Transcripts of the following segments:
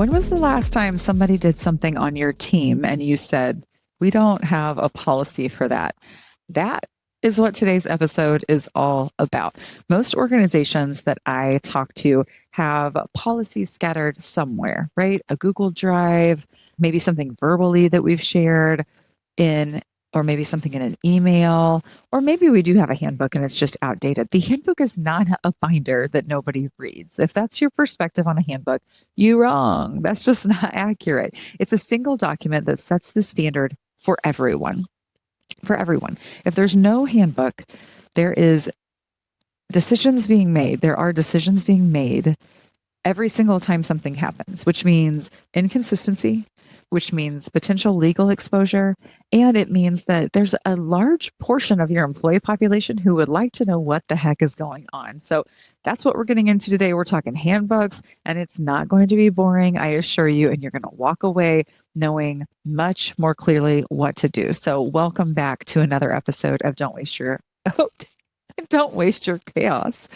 When was the last time somebody did something on your team and you said, we don't have a policy for that? That is what today's episode is all about. Most organizations that I talk to have policies scattered somewhere, right? A Google Drive, maybe something verbally that we've shared in, or maybe something in an email, or maybe we do have a handbook and it's just outdated. The handbook is not a binder that nobody reads. If that's your perspective on a handbook, you're wrong. That's just not accurate. It's a single document that sets the standard for everyone. For everyone. If there's no handbook, there is decisions being made. There are decisions being made every single time something happens, which means inconsistency, which means potential legal exposure. And it means that there's a large portion of your employee population who would like to know what the heck is going on. So that's what we're getting into today. We're talking handbooks, and it's not going to be boring, I assure you, and you're going to walk away knowing much more clearly what to do. So welcome back to another episode of Don't Waste Your Chaos.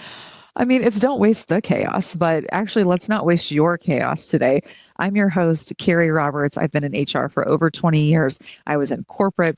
I mean, it's don't waste the chaos, but actually, let's not waste your chaos today. I'm your host, Kerri Roberts. I've been in HR for over 20 years. I was in corporate.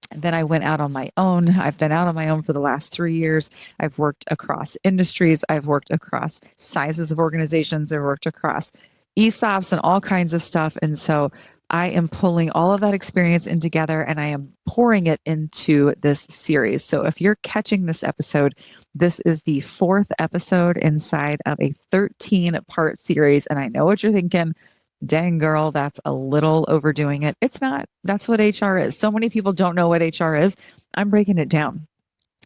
And then I went out on my own. I've been out on my own for the last 3 years. I've worked across industries. I've worked across sizes of organizations. I've worked across ESOPs and all kinds of stuff. And so I am pulling all of that experience in together and I am pouring it into this series. So if you're catching this episode, this is the 4th episode inside of a 13-part series. And I know what you're thinking. Dang, girl, that's a little overdoing it. It's not. That's what HR is. So many people don't know what HR is. I'm breaking it down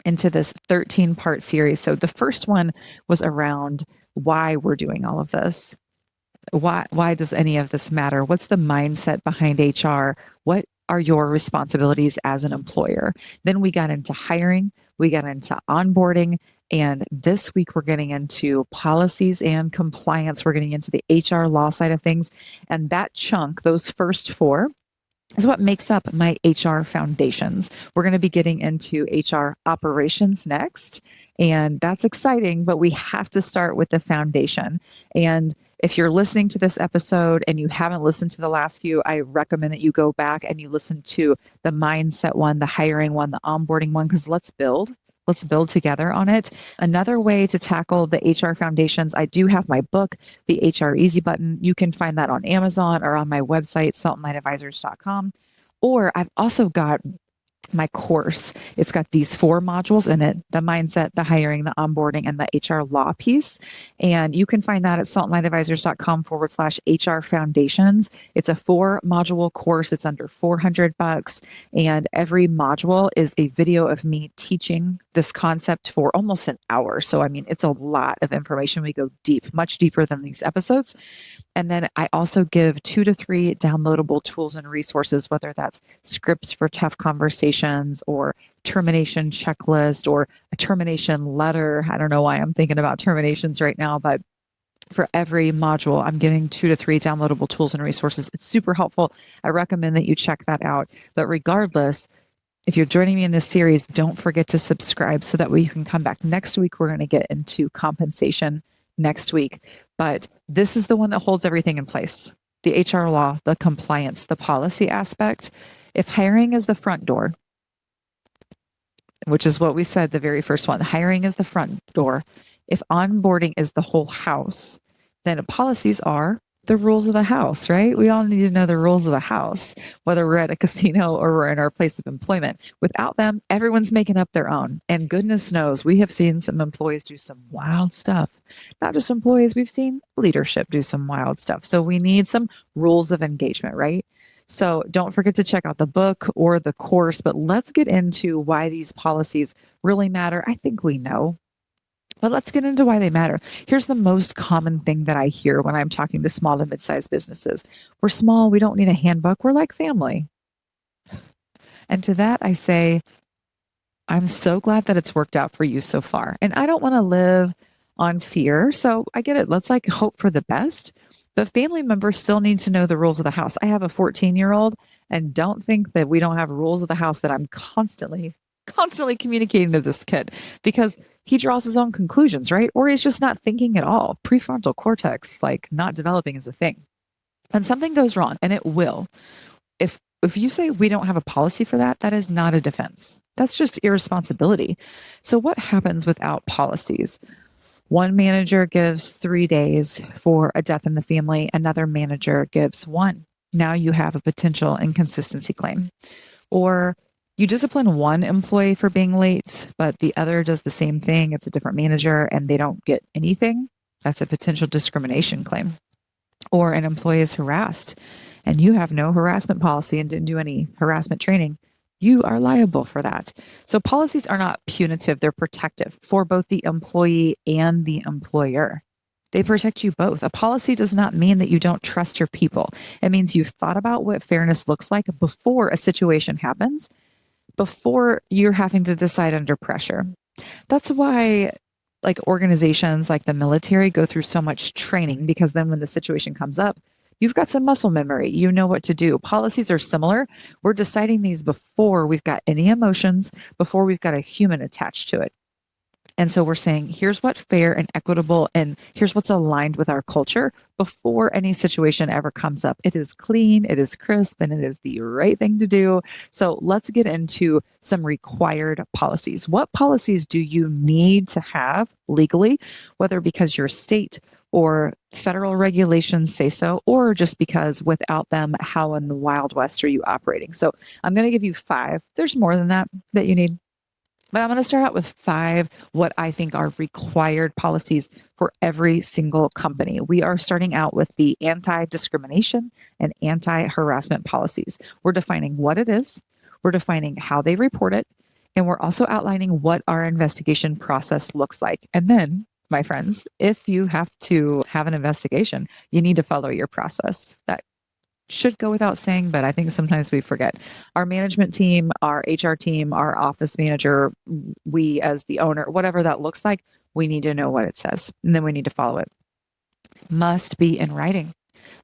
into this 13-part series. So the first one was around why we're doing all of this. Why does any of this matter? What's the mindset behind HR? What are your responsibilities as an employer? Then we got into hiring, we got into onboarding, and this week we're getting into policies and compliance. We're getting into the HR law side of things. And that chunk, those first 4, is what makes up my HR foundations. We're going to be getting into HR operations next, and that's exciting, but we have to start with the foundation. And if you're listening to this episode and you haven't listened to the last few, I recommend that you go back and you listen to the mindset one, the hiring one, the onboarding one, because let's build together on it. Another way to tackle the HR foundations, I do have my book, The HR Easy Button. You can find that on Amazon or on my website, saltandlightadvisors.com. Or I've also got my course. It's got these 4 modules in it: the mindset, the hiring, the onboarding, and the HR law piece. And you can find that at saltandlightadvisors.com/HR foundations. It's a 4-module course. It's under $400. And every module is a video of me teaching this concept for almost an hour. So, I mean, it's a lot of information. We go deep, much deeper than these episodes. And then I also give 2 to 3 downloadable tools and resources, whether that's scripts for tough conversations or termination checklist or a termination letter. I don't know why I'm thinking about terminations right now, but for every module, I'm giving 2 to 3 downloadable tools and resources. It's super helpful. I recommend that you check that out. But regardless, if you're joining me in this series, don't forget to subscribe so that way you can come back next week. We're going to get into compensation next week. But this is the one that holds everything in place: the HR law, the compliance, the policy aspect. If hiring is the front door, which is what we said, the very first one, hiring is the front door. If onboarding is the whole house, then policies are the rules of the house, right? We all need to know the rules of the house, whether we're at a casino or we're in our place of employment. Without them, everyone's making up their own. And goodness knows, we have seen some employees do some wild stuff. Not just employees, we've seen leadership do some wild stuff. So we need some rules of engagement, right? So don't forget to check out the book or the course, but let's get into why these policies really matter. I think we know. But let's get into why they matter. Here's the most common thing that I hear when I'm talking to small to mid-sized businesses. We're small. We don't need a handbook. We're like family. And to that, I say, I'm so glad that it's worked out for you so far. And I don't want to live on fear. So I get it. Let's hope for the best. But family members still need to know the rules of the house. I have a 14-year-old and don't think that we don't have rules of the house that I'm constantly communicating to this kid, because he draws his own conclusions, right? Or he's just not thinking at all. Prefrontal cortex, not developing is a thing. and something goes wrong, and it will. If you say we don't have a policy for that, that is not a defense. That's just irresponsibility. So what happens without policies? One manager gives 3 days for a death in the family, another manager gives 1. Now you have a potential inconsistency claim. Or you discipline one employee for being late, but the other does the same thing. It's a different manager and they don't get anything. That's a potential discrimination claim. Or an employee is harassed and you have no harassment policy and didn't do any harassment training. You are liable for that. So policies are not punitive, they're protective for both the employee and the employer. They protect you both. A policy does not mean that you don't trust your people. It means you've thought about what fairness looks like before a situation happens, before you're having to decide under pressure. That's why like organizations like the military go through so much training, because then when the situation comes up, you've got some muscle memory. You know what to do. Policies are similar. We're deciding these before we've got any emotions, before we've got a human attached to it. And so we're saying, here's what's fair and equitable, and here's what's aligned with our culture before any situation ever comes up. It is clean, it is crisp, and it is the right thing to do. So let's get into some required policies. What policies do you need to have legally, whether because your state or federal regulations say so, or just because without them, how in the Wild West are you operating? So I'm going to give you 5. There's more than that you need. But I'm going to start out with 5 what I think are required policies for every single company. We are starting out with the anti-discrimination and anti-harassment policies. We're defining what it is, we're defining how they report it, and we're also outlining what our investigation process looks like. And then, my friends, if you have to have an investigation, you need to follow your process. That should go without saying, but I think sometimes we forget. Our management team, our HR team, our office manager, we as the owner, whatever that looks like, we need to know what it says, and then we need to follow it. Must be in writing,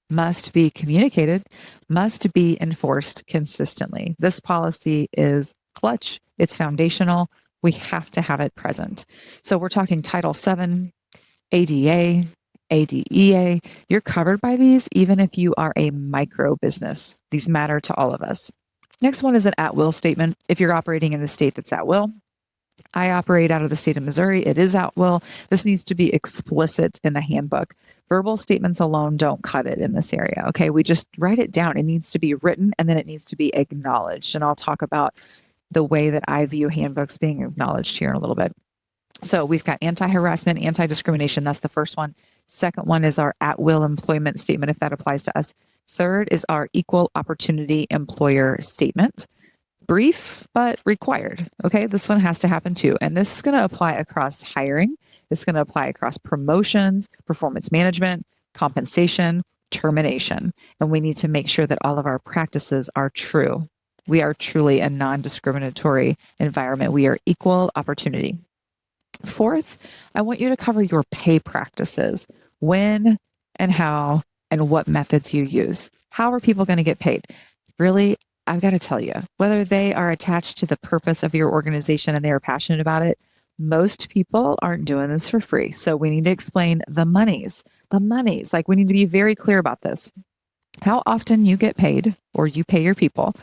must be communicated, must be enforced consistently. This policy is clutch, it's foundational. We have to have it present. So we're talking Title VII, ADA, ADEA, you're covered by these even if you are a micro business. These matter to all of us. Next one is an at-will statement. If you're operating in the state that's at will, I operate out of the state of Missouri. It is at will. This needs to be explicit in the handbook. Verbal statements alone don't cut it in this area. Okay, we just write it down. It needs to be written and then it needs to be acknowledged. And I'll talk about the way that I view handbooks being acknowledged here in a little bit. So we've got anti-harassment, anti-discrimination. That's the first one. Second one is our at-will employment statement, if that applies to us. Third is our equal opportunity employer statement. Brief, but required. Okay, this one has to happen too. And this is going to apply across hiring. It's going to apply across promotions, performance management, compensation, termination. And we need to make sure that all of our practices are true. We are truly a non-discriminatory environment. We are equal opportunity. Fourth, I want you to cover your pay practices, when and how and what methods you use. How are people going to get paid? Really, I've got to tell you, whether they are attached to the purpose of your organization and they are passionate about it, most people aren't doing this for free. So we need to explain the monies. Like we need to be very clear about this. How often you get paid or you pay your people,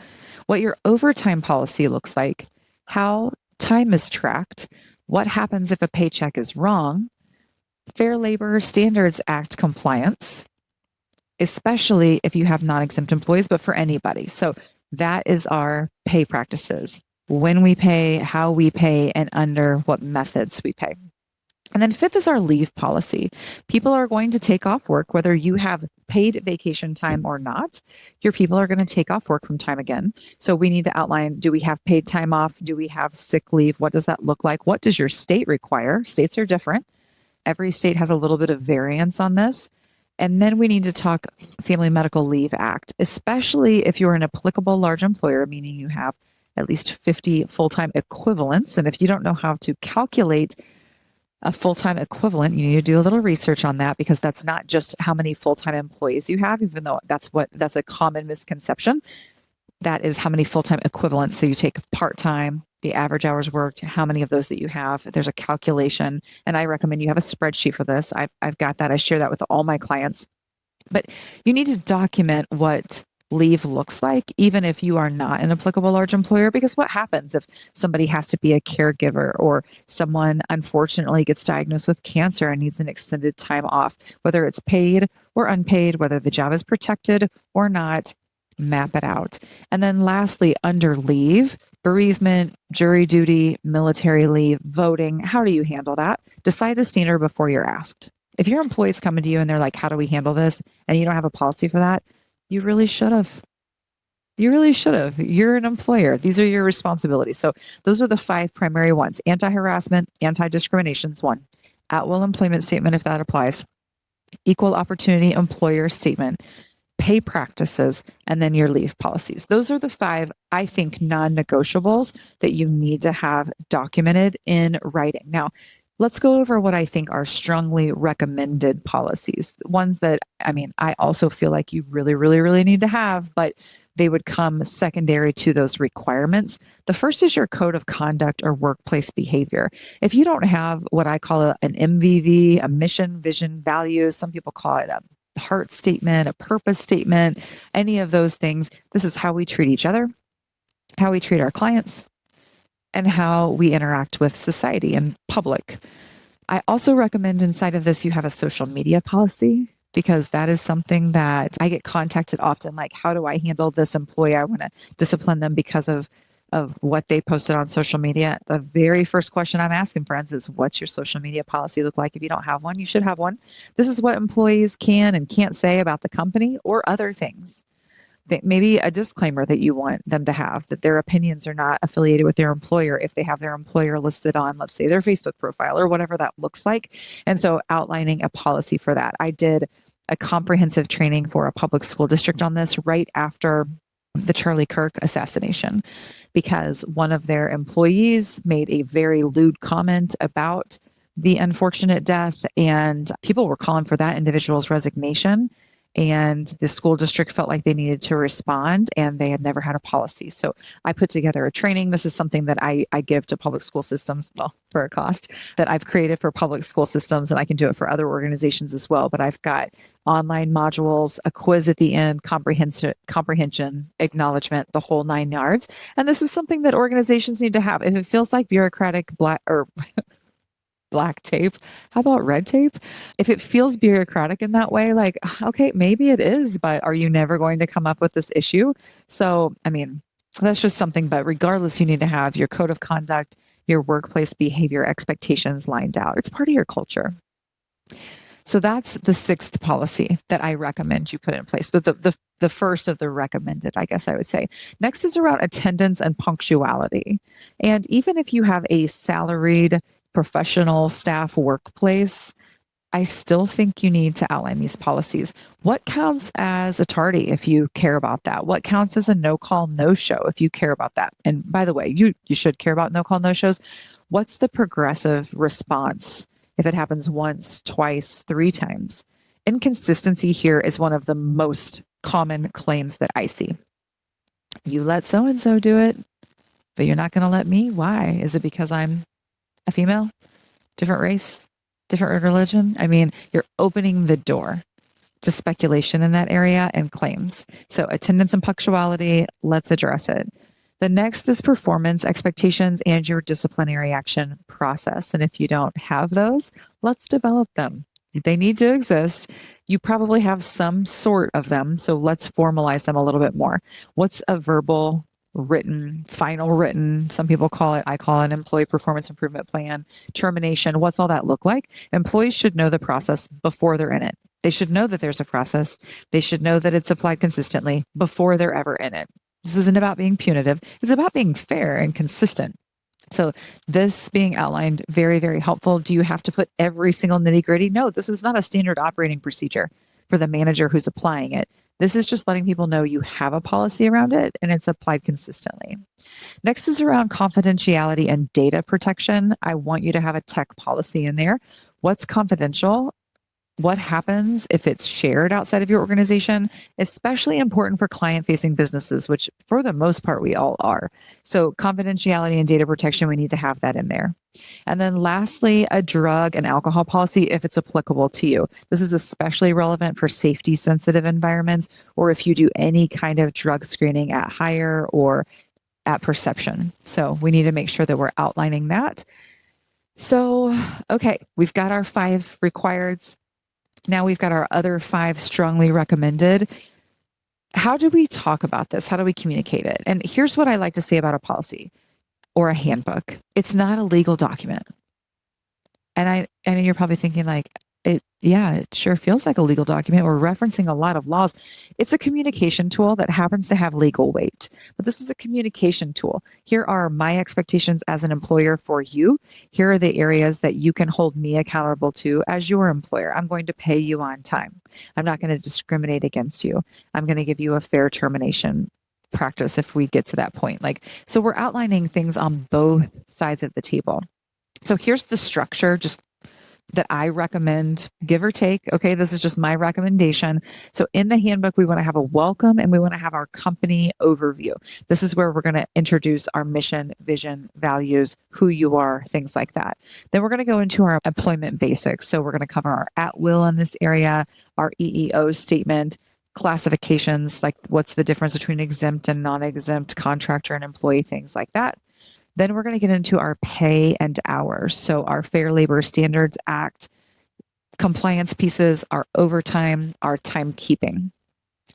what your overtime policy looks like, how time is tracked, what happens if a paycheck is wrong, Fair Labor Standards Act compliance, especially if you have non-exempt employees, but for anybody. So that is our pay practices. When we pay, how we pay, and under what methods we pay. And then fifth is our leave policy. People are going to take off work, whether you have paid vacation time or not. Your people are going to take off work from time again. So we need to outline, do we have paid time off? Do we have sick leave? What does that look like? What does your state require? States are different. Every state has a little bit of variance on this. And then we need to talk Family Medical Leave Act, especially if you're an applicable large employer, meaning you have at least 50 full-time equivalents. And if you don't know how to calculate a full-time equivalent, you need to do a little research on that, because that's not just how many full-time employees you have, even though that's a common misconception. That is how many full-time equivalents. So you take part-time, the average hours worked, how many of those that you have. There's a calculation, and I recommend you have a spreadsheet for this. I've got that. I share that with all my clients. But you need to document what leave looks like, even if you are not an applicable large employer, because what happens if somebody has to be a caregiver or someone unfortunately gets diagnosed with cancer and needs an extended time off, whether it's paid or unpaid, whether the job is protected or not, map it out. And then lastly, under leave, bereavement, jury duty, military leave, voting, how do you handle that? Decide the standard before you're asked. If your employee's coming to you and they're like, how do we handle this? And you don't have a policy for that, you really should have. You really should have. You're an employer. These are your responsibilities. So those are the 5 primary ones. Anti-harassment, anti-discrimination is one. At-will employment statement, if that applies. Equal opportunity employer statement. Pay practices, and then your leave policies. Those are the 5, I think, non-negotiables that you need to have documented in writing. Now, let's go over what I think are strongly recommended policies. Ones that, I also feel like you really, really, really need to have, but they would come secondary to those requirements. The first is your code of conduct or workplace behavior. If you don't have what I call an MVV, a mission, vision, values, some people call it a heart statement, a purpose statement, any of those things, this is how we treat each other, how we treat our clients, and how we interact with society and public. I also recommend inside of this, you have a social media policy, because that is something that I get contacted often, like, how do I handle this employee? I want to discipline them because of what they posted on social media. The very first question I'm asking friends is, what's your social media policy look like? If you don't have one, you should have one. This is what employees can and can't say about the company or other things. Maybe a disclaimer that you want them to have, that their opinions are not affiliated with their employer if they have their employer listed on, let's say, their Facebook profile or whatever that looks like. And so outlining a policy for that. I did a comprehensive training for a public school district on this right after the Charlie Kirk assassination, because one of their employees made a very lewd comment about the unfortunate death, and people were calling for that individual's resignation. And the school district felt like they needed to respond, and they had never had a policy. So I put together a training. This is something that I give to public school systems, well, for a cost, that I've created for public school systems, and I can do it for other organizations as well. But I've got online modules, a quiz at the end, comprehension, acknowledgement, the whole 9 yards. And this is something that organizations need to have. If it feels like bureaucratic black tape, how about red tape? If it feels bureaucratic in that way, like, okay, maybe it is, but are you never going to come up with this issue? So, that's just something, but regardless, you need to have your code of conduct, your workplace behavior expectations lined out. It's part of your culture. So that's the 6th policy that I recommend you put in place, but the first of the recommended, I guess I would say. Next is around attendance and punctuality. And even if you have a salaried professional staff workplace, I still think you need to outline these policies. What counts as a tardy if you care about that? What counts as a no-call, no-show if you care about that? And by the way, you should care about no-call, no-shows. What's the progressive response if it happens once, twice, 3 times? Inconsistency here is one of the most common claims that I see. You let so-and-so do it, but you're not going to let me? Why? Is it because I'm a female, different race, different religion? You're opening the door to speculation in that area and claims. So attendance and punctuality, let's address it. The next is performance expectations and your disciplinary action process. And if you don't have those, let's develop them. They need to exist. You probably have some sort of them. So let's formalize them a little bit more. What's a verbal, written, final written, some people call it, I call it an employee performance improvement plan, termination? What's all that look like? Employees should know the process before they're in it. They should know that there's a process. They should know that it's applied consistently before they're ever in it. This isn't about being punitive. It's about being fair and consistent. So this being outlined, very, very helpful. Do you have to put every single nitty gritty? No, this is not a standard operating procedure for the manager who's applying it. This is just letting people know you have a policy around it and it's applied consistently. Next is around confidentiality and data protection. I want you to have a tech policy in there. What's confidential what happens if it's shared outside of your organization, especially important for client-facing businesses, which for the most part, we all are. So confidentiality and data protection, we need to have that in there. And then lastly, a drug and alcohol policy if it's applicable to you. This is especially relevant for safety sensitive environments, or if you do any kind of drug screening at hire or at perception. So we need to make sure that we're outlining that. So, okay, we've got our 5 requireds. Now we've got our other 5 strongly recommended. How do we talk about this? How do we communicate it? And here's what I like to say about a policy or a handbook. It's not a legal document. And I know you're probably thinking like, it sure feels like a legal document. We're referencing a lot of laws. It's a communication tool that happens to have legal weight, but this is a communication tool. Here are my expectations as an employer for you. Here are the areas that you can hold me accountable to as your employer. I'm going to pay you on time. I'm not going to discriminate against you. I'm going to give you a fair termination practice if we get to that point. So we're outlining things on both sides of the table. So here's the structure, just that I recommend, give or take. Okay, this is just my recommendation. So in the handbook, we want to have a welcome and we want to have our company overview. This is where we're going to introduce our mission, vision, values, who you are, things like that. Then we're going to go into our employment basics. So we're going to cover our at-will in this area, our EEO statement, classifications, like what's the difference between exempt and non-exempt, contractor and employee, things like that. Then we're going to get into our pay and hours. So our Fair Labor Standards Act compliance pieces, our overtime, our timekeeping.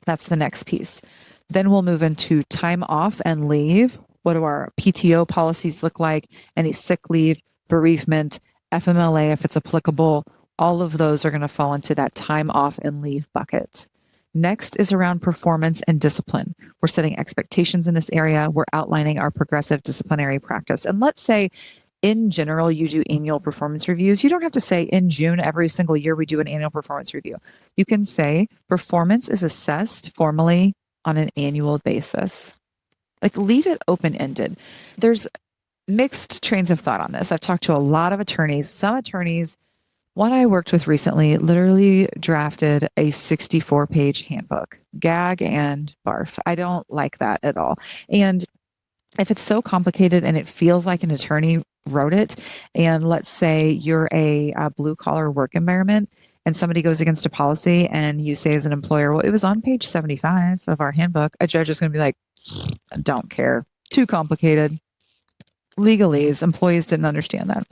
That's the next piece. Then we'll move into time off and leave. What do our PTO policies look like? Any sick leave, bereavement, FMLA if it's applicable. All of those are going to fall into that time off and leave bucket. Next is around performance and discipline. We're setting expectations in this area. We're outlining our progressive disciplinary practice. And let's say in general, you do annual performance reviews. You don't have to say in June every single year we do an annual performance review. You can say performance is assessed formally on an annual basis. Leave it open-ended. There's mixed trains of thought on this. I've talked to a lot of attorneys. Some attorneys, one I worked with recently, literally drafted a 64-page handbook, gag and barf. I don't like that at all. And if it's so complicated and it feels like an attorney wrote it, and let's say you're a blue-collar work environment and somebody goes against a policy and you say as an employer, well, it was on page 75 of our handbook, a judge is going to be like, I don't care. Too complicated. Legalese, employees didn't understand that.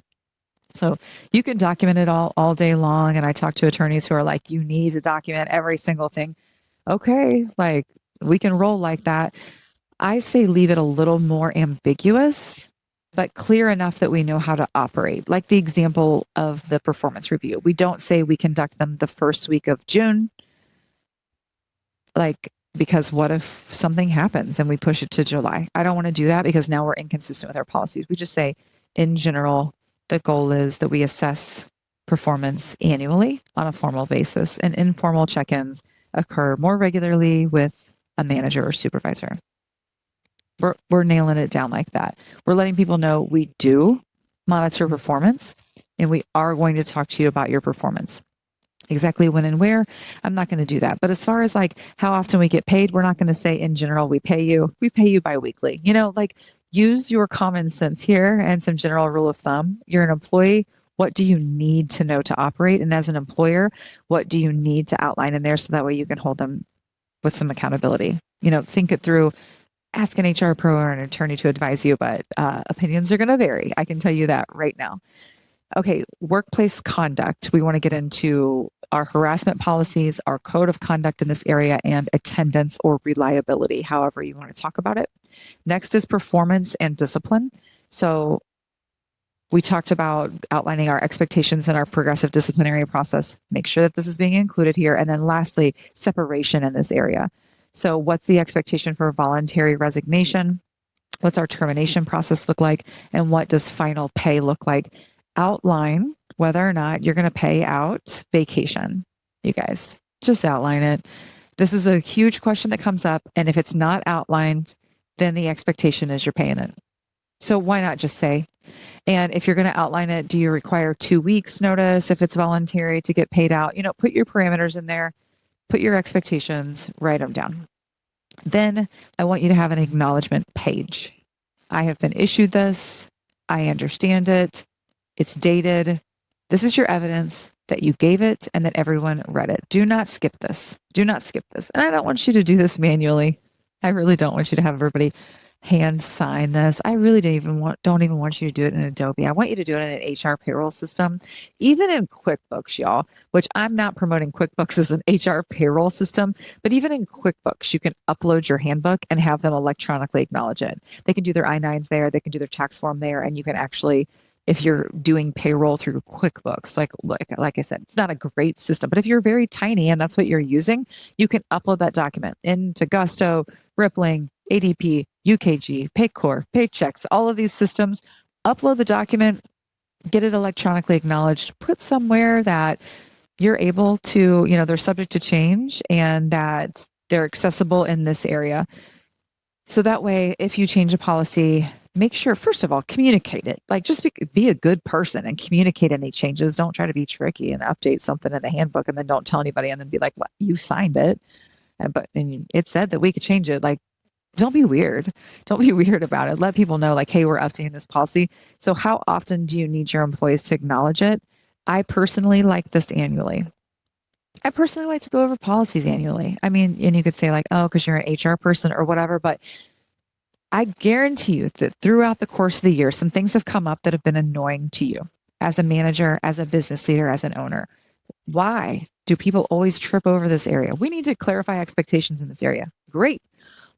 So you can document it all day long. And I talk to attorneys who are like, you need to document every single thing. Okay, we can roll like that. I say leave it a little more ambiguous, but clear enough that we know how to operate. Like the example of the performance review. We don't say we conduct them the first week of June. Because what if something happens and we push it to July? I don't want to do that because now we're inconsistent with our policies. We just say, in general, the goal is that we assess performance annually on a formal basis, and informal check-ins occur more regularly with a manager or supervisor. We're nailing it down like that. We're letting people know we do monitor performance and we are going to talk to you about your performance. Exactly when and where, I'm not going to do that. But as far as how often we get paid, we're not going to say in general we pay you biweekly. Use your common sense here and some general rule of thumb. You're an employee. What do you need to know to operate? And as an employer, what do you need to outline in there so that way you can hold them with some accountability? Think it through. Ask an HR pro or an attorney to advise you, but opinions are going to vary. I can tell you that right now. Okay, workplace conduct. We want to get into our harassment policies, our code of conduct in this area, and attendance or reliability, however you want to talk about it. Next is performance and discipline. So we talked about outlining our expectations in our progressive disciplinary process. Make sure that this is being included here. And then lastly, separation in this area. So what's the expectation for voluntary resignation? What's our termination process look like? And what does final pay look like? Outline whether or not you're going to pay out vacation. You guys, just outline it. This is a huge question that comes up. And if it's not outlined, then the expectation is you're paying it. So why not just say, and if you're going to outline it, do you require 2 weeks notice if it's voluntary to get paid out? Put your parameters in there, put your expectations, write them down. Then I want you to have an acknowledgement page. I have been issued this. I understand it. It's dated. This is your evidence that you gave it and that everyone read it. Do not skip this. Do not skip this. And I don't want you to do this manually. I really don't want you to have everybody hand sign this. I really don't even want you to do it in Adobe. I want you to do it in an HR payroll system, even in QuickBooks, y'all, which I'm not promoting QuickBooks as an HR payroll system, but even in QuickBooks, you can upload your handbook and have them electronically acknowledge it. They can do their I-9s there, they can do their tax form there, and you can actually, if you're doing payroll through QuickBooks, like I said, it's not a great system, but if you're very tiny and that's what you're using, you can upload that document into Gusto, Rippling, ADP, UKG, Paycor, Paychecks, all of these systems. Upload the document, get it electronically acknowledged, put somewhere that you're able to, they're subject to change and that they're accessible in this area. So that way, if you change a policy, make sure, first of all, communicate it. Like, just be a good person and communicate any changes. Don't try to be tricky and update something in the handbook and then don't tell anybody and then be like, well, you signed it. But it said that we could change it. Like, don't be weird. Don't be weird about it. Let people know, like, hey, we're updating this policy. So how often do you need your employees to acknowledge it? I personally like this annually. I personally like to go over policies annually. I mean, and you could say like, oh, because you're an HR person or whatever, but I guarantee you that throughout the course of the year, some things have come up that have been annoying to you as a manager, as a business leader, as an owner. Why do people always trip over this area? We need to clarify expectations in this area. Great.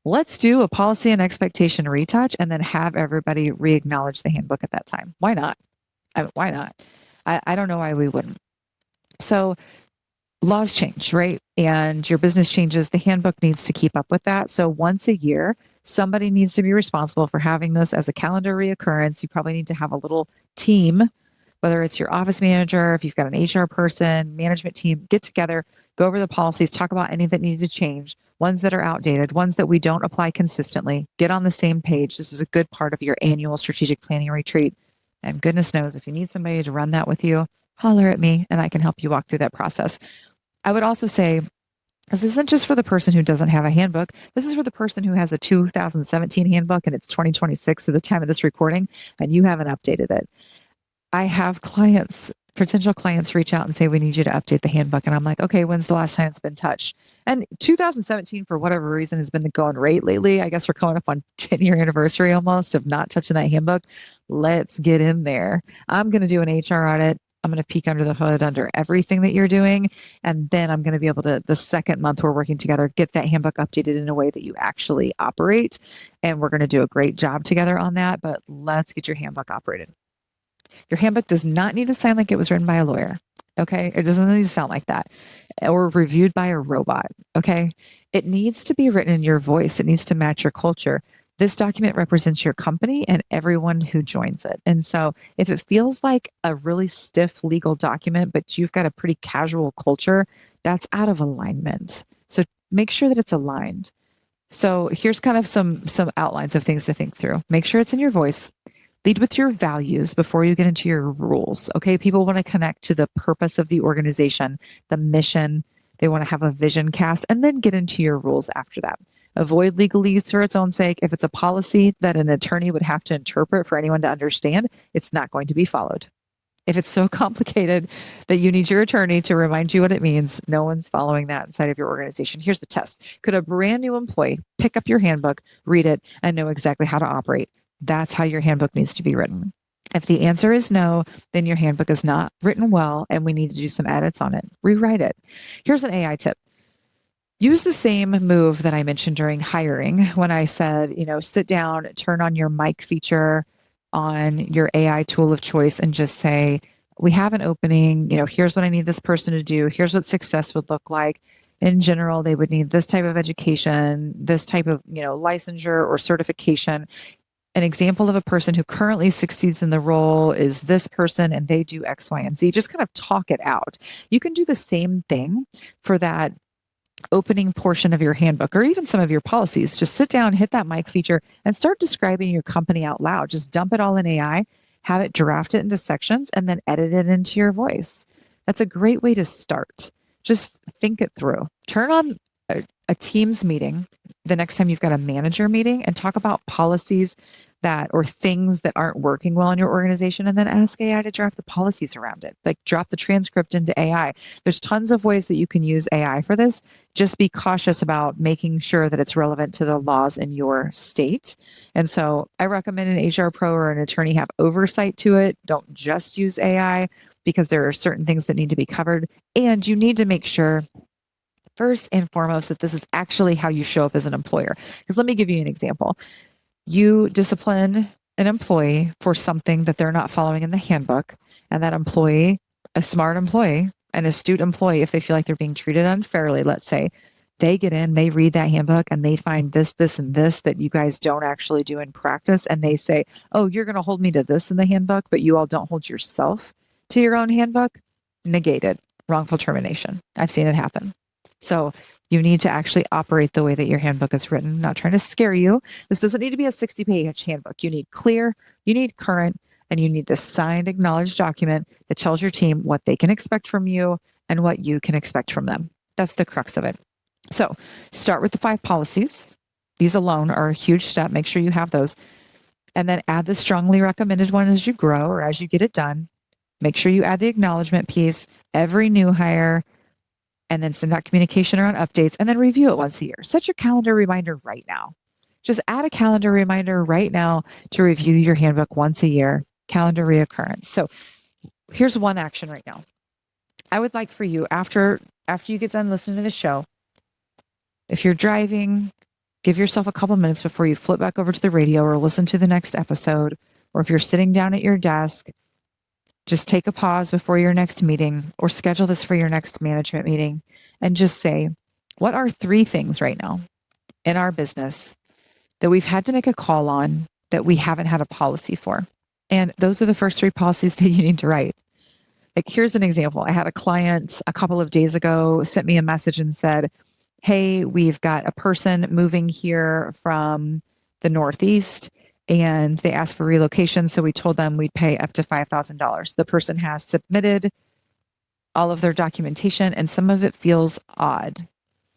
Let's do a policy and expectation retouch and then have everybody re-acknowledge the handbook at that time. Why not? Why not? I don't know why we wouldn't. So laws change, right? And your business changes. The handbook needs to keep up with that. So once a year, somebody needs to be responsible for having this as a calendar reoccurrence. You probably need to have a little team, whether it's your office manager, if you've got an HR person, management team, get together, go over the policies, talk about any that need to change, ones that are outdated, ones that we don't apply consistently, get on the same page. This is a good part of your annual strategic planning retreat. And goodness knows, if you need somebody to run that with you, holler at me and I can help you walk through that process. I would also say, this isn't just for the person who doesn't have a handbook. This is for the person who has a 2017 handbook and it's 2026 at the time of this recording and you haven't updated it. I have potential clients reach out and say, we need you to update the handbook. And I'm like, okay, when's the last time it's been touched? And 2017, for whatever reason, has been the going rate lately. I guess we're coming up on 10-year anniversary almost of not touching that handbook. Let's get in there. I'm going to do an HR audit. I'm going to peek under the hood under everything that you're doing. And then I'm going to be able to, the second month we're working together, get that handbook updated in a way that you actually operate. And we're going to do a great job together on that. But let's get your handbook operated. Your handbook does not need to sound like it was written by a lawyer. Okay. It doesn't need to sound like that or reviewed by a robot. Okay. It needs to be written in your voice. It needs to match your culture. This document represents your company and everyone who joins it. And so if it feels like a really stiff legal document, but you've got a pretty casual culture, that's out of alignment. So make sure that it's aligned. So here's kind of some outlines of things to think through. Make sure it's in your voice. Lead with your values before you get into your rules. Okay. People want to connect to the purpose of the organization, the mission. They want to have a vision cast and then get into your rules after that. Avoid legalese for its own sake. If it's a policy that an attorney would have to interpret for anyone to understand, it's not going to be followed. If it's so complicated that you need your attorney to remind you what it means, no one's following that inside of your organization. Here's the test. Could a brand new employee pick up your handbook, read it, and know exactly how to operate? That's how your handbook needs to be written. If the answer is no, then your handbook is not written well and we need to do some edits on it. Rewrite it. Here's an AI tip. Use the same move that I mentioned during hiring when I said, sit down, turn on your mic feature on your AI tool of choice and just say, we have an opening, here's what I need this person to do. Here's what success would look like. In general, they would need this type of education, this type of, licensure or certification. An example of a person who currently succeeds in the role is this person and they do X, Y, and Z. Just kind of talk it out. You can do the same thing for that opening portion of your handbook or even some of your policies, just sit down, hit that mic feature, and start describing your company out loud. Just dump it all in AI, have it draft it into sections, and then edit it into your voice. That's a great way to start. Just think it through. Turn on a Teams meeting the next time you've got a manager meeting and talk about policies that or things that aren't working well in your organization, and then ask AI to draft the policies around it. Like drop the transcript into AI. There's tons of ways that you can use AI for this. Just be cautious about making sure that it's relevant to the laws in your state. And so I recommend an HR pro or an attorney have oversight to it. Don't just use AI, because there are certain things that need to be covered. And you need to make sure, first and foremost, that this is actually how you show up as an employer. Because let me give you an example. You discipline an employee for something that they're not following in the handbook, and that employee, a smart employee, an astute employee, if they feel like they're being treated unfairly, let's say, they get in, they read that handbook, and they find this, this, and this that you guys don't actually do in practice. And they say, oh, you're going to hold me to this in the handbook, but you all don't hold yourself to your own handbook. Negated. Wrongful termination. I've seen it happen. So you need to actually operate the way that your handbook is written. I'm not trying to scare you. This doesn't need to be a 60-page handbook. You need clear, you need current, and you need this signed, acknowledged document that tells your team what they can expect from you and what you can expect from them. That's the crux of it. So start with the 5 policies. These alone are a huge step. Make sure you have those. And then add the strongly recommended one as you grow or as you get it done. Make sure you add the acknowledgement piece every new hire, and then send out communication around updates, and then review it once a year. Set your calendar reminder right now. Just add a calendar reminder right now to review your handbook once a year, calendar reoccurrence. So here's one action right now. I would like for you, after you get done listening to the show, if you're driving, give yourself a couple minutes before you flip back over to the radio or listen to the next episode, or if you're sitting down at your desk, just take a pause before your next meeting or schedule this for your next management meeting and just say, what are 3 things right now in our business that we've had to make a call on that we haven't had a policy for? And those are the first 3 policies that you need to write. Like, here's an example. I had a client a couple of days ago sent me a message and said, hey, we've got a person moving here from the Northeast, and they asked for relocation. So we told them we'd pay up to $5,000. The person has submitted all of their documentation, and some of it feels odd.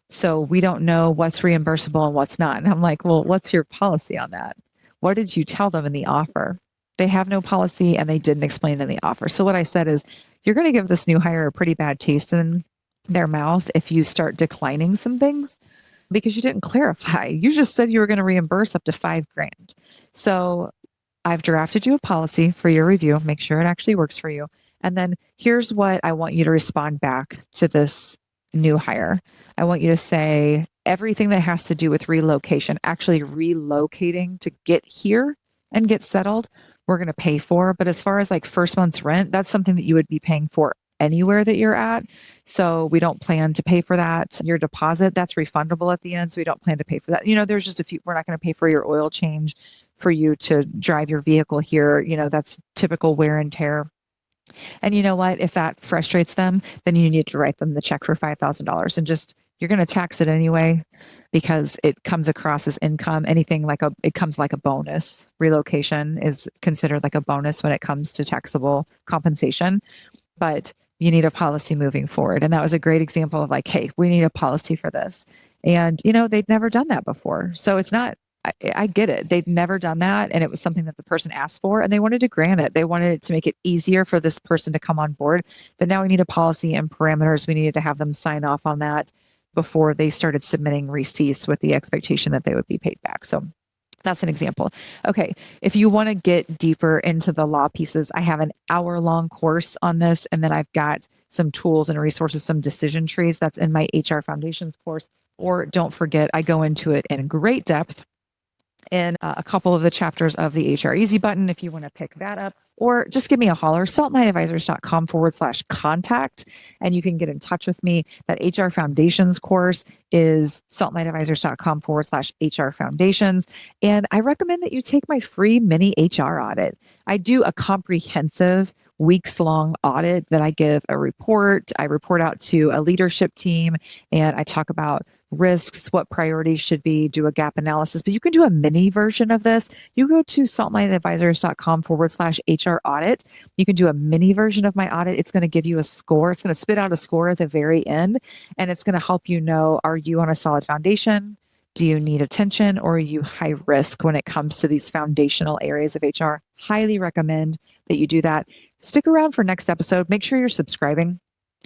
So we don't know what's reimbursable and what's not. And I'm like, well, what's your policy on that? What did you tell them in the offer? They have no policy, and they didn't explain in the offer. So what I said is, you're going to give this new hire a pretty bad taste in their mouth if you start declining some things, because you didn't clarify. You just said you were going to reimburse up to $5,000. So I've drafted you a policy for your review. Make sure it actually works for you. And then here's what I want you to respond back to this new hire. I want you to say everything that has to do with relocation, actually relocating to get here and get settled, we're going to pay for. But as far as like first month's rent, that's something that you would be paying for anywhere that you're at. So we don't plan to pay for that. Your deposit, that's refundable at the end. So we don't plan to pay for that. There's just a few, we're not going to pay for your oil change for you to drive your vehicle here. That's typical wear and tear. And you know what? If that frustrates them, then you need to write them the check for $5,000 and just, you're going to tax it anyway, because it comes across as income. It comes like a bonus. Relocation is considered like a bonus when it comes to taxable compensation. But you need a policy moving forward. And that was a great example of like, hey, we need a policy for this. And, they'd never done that before. So it's not, I get it. They'd never done that. And it was something that the person asked for, and they wanted to grant it. They wanted to make it easier for this person to come on board. But now we need a policy and parameters. We needed to have them sign off on that before they started submitting receipts with the expectation that they would be paid back. So that's an example. Okay. If you want to get deeper into the law pieces, I have an hour-long course on this. And then I've got some tools and resources, some decision trees that's in my HR Foundations course. Or don't forget, I go into it in great depth in a couple of the chapters of the HR Easy button if you want to pick that up, or just give me a holler, saltlightadvisors.com/contact, and you can get in touch with me. That HR Foundations course is saltlightadvisors.com/HR Foundations. And I recommend that you take my free mini HR audit. I do a comprehensive weeks long audit that I give a report. I report out to a leadership team and I talk about risks, what priorities should be, do a gap analysis. But you can do a mini version of this. You go to saltlightadvisors.com/HR audit. You can do a mini version of my audit. It's going to give you a score. It's going to spit out a score at the very end. And it's going to help you know, are you on a solid foundation? Do you need attention, or are you high risk when it comes to these foundational areas of HR? Highly recommend that you do that. Stick around for next episode. Make sure you're subscribing.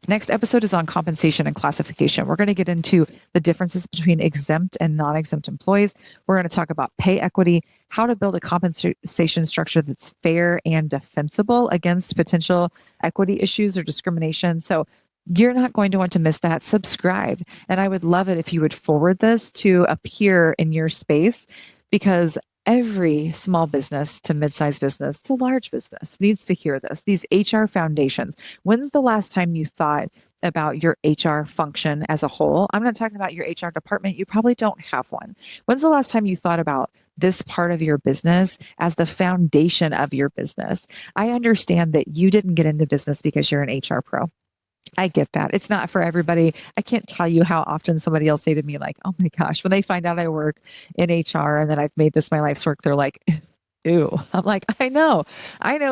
Next episode is on compensation and classification. We're going to get into the differences between exempt and non-exempt employees. We're going to talk about pay equity, how to build a compensation structure that's fair and defensible against potential equity issues or discrimination. So you're not going to want to miss that. Subscribe. And I would love it if you would forward this to a peer in your space, because every small business to mid-sized business to large business needs to hear this. These HR foundations. When's the last time you thought about your HR function as a whole? I'm not talking about your HR department. You probably don't have one. When's the last time you thought about this part of your business as the foundation of your business? I understand that you didn't get into business because you're an HR pro. I get that. It's not for everybody. I can't tell you how often somebody will say to me, like, oh my gosh, when they find out I work in HR and that I've made this my life's work, they're like, ew. I'm like, I know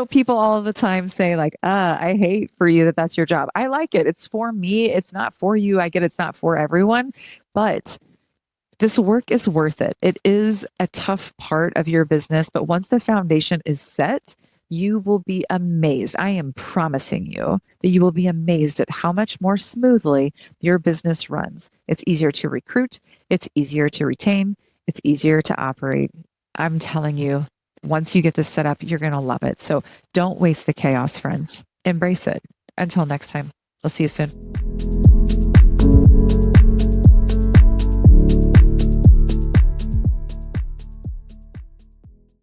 people all the time say like, I hate for you that that's your job. I like it. It's for me. It's not for you. I get it's not for everyone, but this work is worth it. It is a tough part of your business, but once the foundation is set, you will be amazed. I am promising you that you will be amazed at how much more smoothly your business runs. It's easier to recruit. It's easier to retain. It's easier to operate. I'm telling you, once you get this set up, you're going to love it. So don't waste the chaos, friends. Embrace it. Until next time, I'll see you soon.